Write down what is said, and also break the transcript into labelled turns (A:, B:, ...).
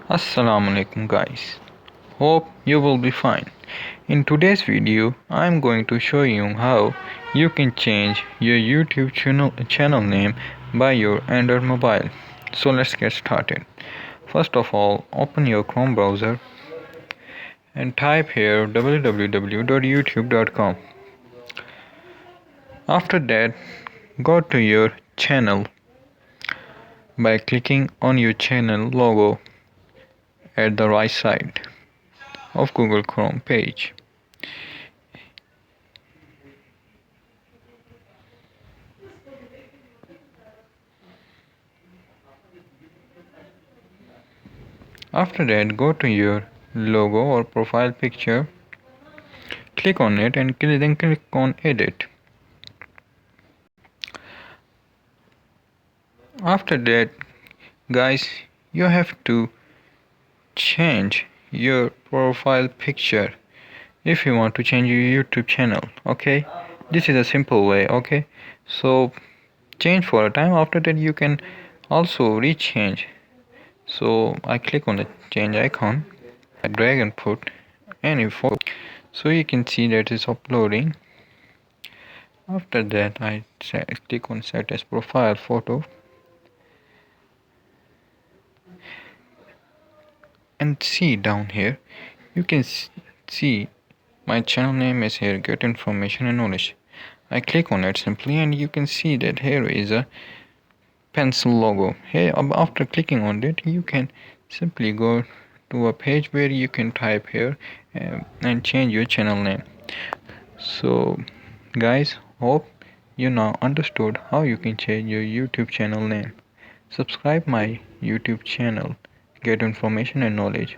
A: Assalamu alaikum guys. Hope you will be fine. In today's video, I am going to show you how you can change your YouTube channel name by your Android mobile. So let's get started. First of all, open your Chrome browser and type here www.youtube.com. After that, go to your channel by clicking on your channel logo at the right side of Google Chrome page. After that, go to your logo or profile picture, click on it and then click on edit. After that, guys, you have to change your profile picture if you want to change your YouTube channel. Okay, this is a simple way. Okay, so change for a time. After that, you can also rechange. So I click on the change icon, I drag and put any photo, so you can see that it's uploading. After that, I click on set as profile photo and see down here you can see my channel name is here, get information and knowledge. I click on it simply and you can see that here is a pencil logo. Here after clicking on it, you can simply go to a page where you can type here and change your channel name. So guys, hope you now understood how you can change your YouTube channel name. Subscribe my YouTube channel, get information and knowledge.